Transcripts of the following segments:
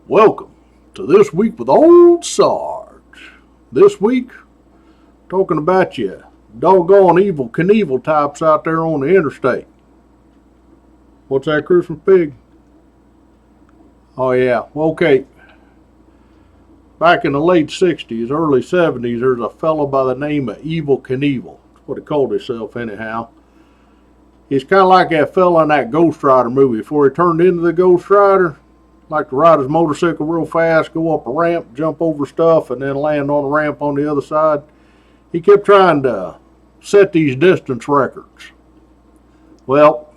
Welcome to This Week with Old Sarge. This week, talking about you doggone Evel Knievel types out there on the interstate. What's that, Christmas pig? Oh, yeah. Okay. Back in the late 60s, early 70s, there's a fellow by the name of Evel Knievel. That's what he called himself, anyhow. He's kind of like that fella in that Ghost Rider movie. Before he turned into the Ghost Rider, like to ride his motorcycle real fast, go up a ramp, jump over stuff, and then land on the ramp on the other side. He kept trying to set these distance records. Well,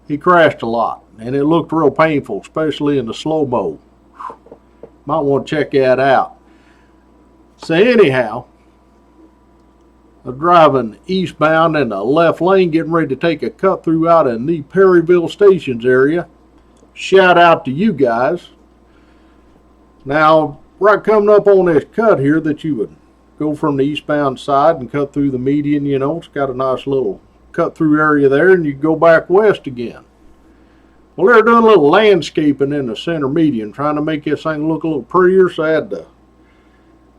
he crashed a lot, and it looked real painful, especially in the slow-mo. Might want to check that out. So anyhow, I'm driving eastbound in the left lane, getting ready to take a cut through out in the Perryville Stations area. Shout out to you guys. Now, right coming up on this cut here that you would go from the eastbound side and cut through the median, it's got a nice little cut through area there, and you go back west again. Well, they're doing a little landscaping in the center median, trying to make this thing look a little prettier, so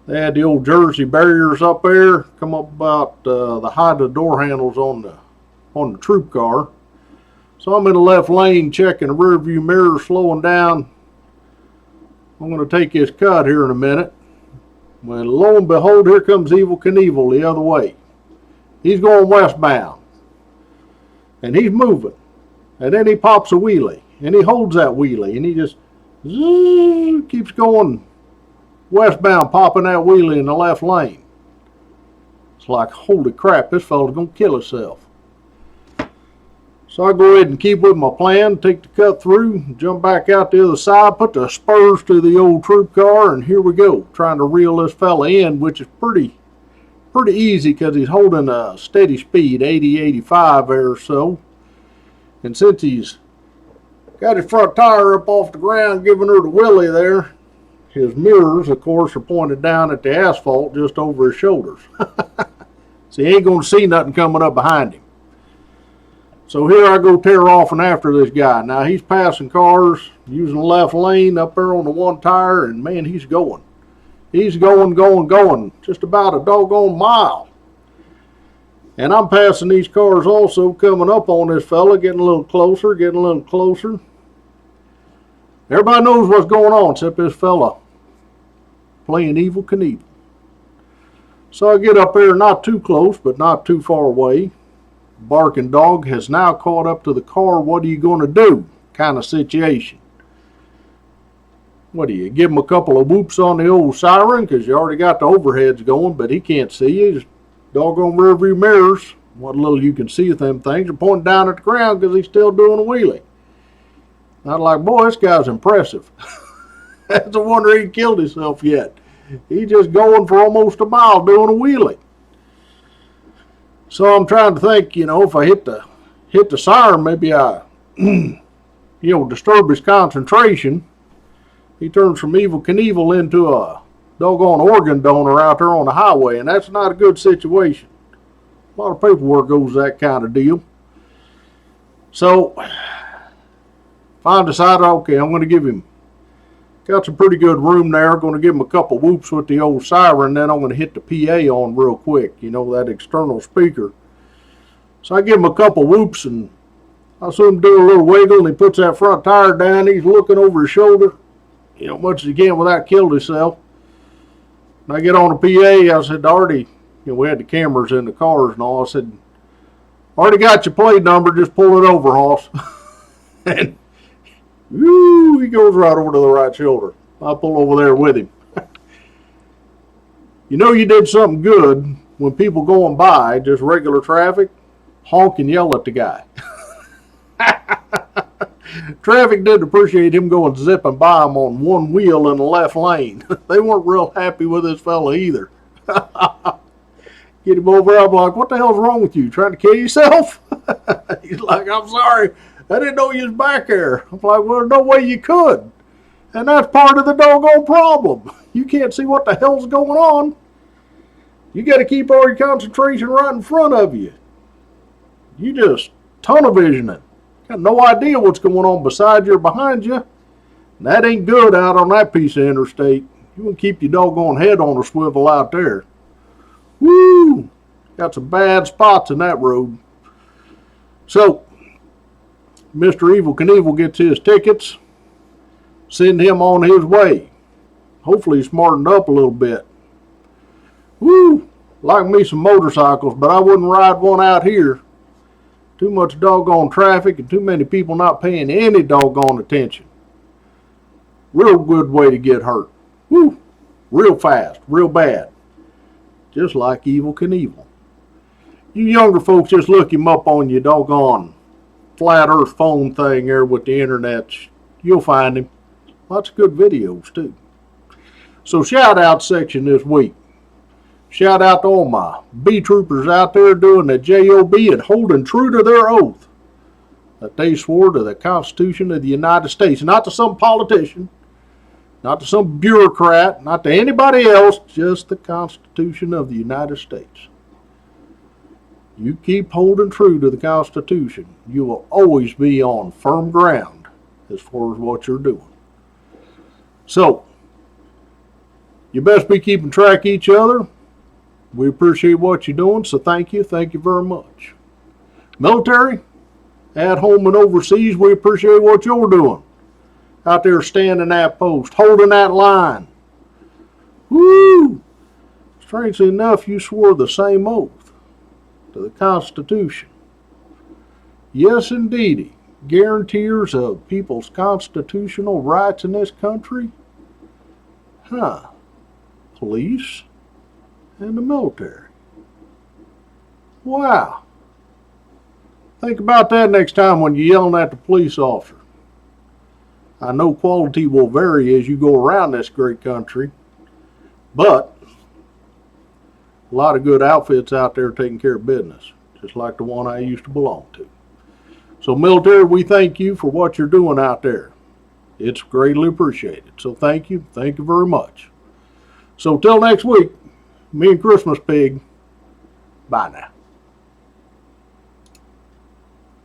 they had the old Jersey barriers up there, come up about the height of the door handles on the troop car. So I'm in the left lane checking the rear view mirror, slowing down. I'm going to take this cut here in a minute. When lo and behold, here comes Evel Knievel the other way. He's going westbound. And he's moving. And then he pops a wheelie. And he holds that wheelie. And he just keeps going westbound, popping that wheelie in the left lane. It's like, holy crap, this fella's going to kill himself. So I go ahead and keep with my plan, take the cut through, jump back out the other side, put the spurs to the old troop car, and here we go, trying to reel this fella in, which is pretty easy because he's holding a steady speed, 80, 85 there or so. And since he's got his front tire up off the ground, giving her the willy there, his mirrors, of course, are pointed down at the asphalt just over his shoulders. So he ain't going to see nothing coming up behind him. So here I go tear off and after this guy. Now he's passing cars, using the left lane up there on the one tire, and man, he's going. He's going, just about a doggone mile. And I'm passing these cars also, coming up on this fella, getting a little closer. Everybody knows what's going on except this fella playing Evel Knievel. So I get up there, not too close, but not too far away. Barking dog has now caught up to the car. What are you going to do? Kind of situation. What do you give him a couple of whoops on the old siren because you already got the overheads going, but he can't see you. His doggone rear view mirrors, what little you can see of them things, are pointing down at the ground because he's still doing a wheelie. I'm like, boy, this guy's impressive. That's a wonder he killed himself yet. He's just going for almost a mile doing a wheelie. So I'm trying to think, if I hit the siren, maybe I, disturb his concentration. He turns from Evel Knievel into a doggone organ donor out there on the highway, and that's not a good situation. A lot of paperwork goes that kind of deal. So I decided, okay, I'm going to give him, got some pretty good room there, going to give him a couple whoops with the old siren, then I'm going to hit the PA on real quick, that external speaker. So I give him a couple whoops, and I saw him do a little wiggle, and he puts that front tire down, he's looking over his shoulder, much as he can without killing himself. And I get on the PA, I said, Artie, we had the cameras in the cars and all, I said, already got your plate number, just pull it over, hoss. And woo, he goes right over to the right shoulder. I pull over there with him. You did something good when people going by, just regular traffic, honk and yell at the guy. Traffic didn't appreciate him going zipping by him on one wheel in the left lane. They weren't real happy with this fella either. Get him over, I'm like, what the hell's wrong with you? Trying to kill yourself? He's like, I'm sorry. I didn't know you was back there. I'm like, well, no way you could. And that's part of the doggone problem. You can't see what the hell's going on. You got to keep all your concentration right in front of you. You just tunnel visioning. Got no idea what's going on beside you or behind you. And that ain't good out on that piece of interstate. You want to keep your doggone head on a swivel out there. Woo! Got some bad spots in that road. So, Mr. Evel Knievel gets his tickets. Send him on his way. Hopefully he's smartened up a little bit. Woo! Like me some motorcycles, but I wouldn't ride one out here. Too much doggone traffic and too many people not paying any doggone attention. Real good way to get hurt. Woo! Real fast, real bad. Just like Evel Knievel. You younger folks just look him up on your doggone flat earth phone thing there with the internet. You'll find him. Lots of good videos too. So shout out section this week. Shout out to all my B troopers out there doing the JOB and holding true to their oath that they swore to the Constitution of the United States. Not to some politician, not to some bureaucrat, not to anybody else, just the Constitution of the United States. You keep holding true to the Constitution, you will always be on firm ground as far as what you're doing. So, you best be keeping track of each other. We appreciate what you're doing, so thank you. Thank you very much. Military, at home and overseas, we appreciate what you're doing. Out there standing that post, holding that line. Woo! Strangely enough, you swore the same oath to the Constitution. Yes, indeedy. Guarantors of people's constitutional rights in this country? Huh. Police and the military. Wow. Think about that next time when you're yelling at the police officer. I know quality will vary as you go around this great country, but a lot of good outfits out there taking care of business, just like the one I used to belong to. So military, we thank you for what you're doing out there. It's greatly appreciated. So thank you very much. So till next week, me and Christmas Pig, bye now.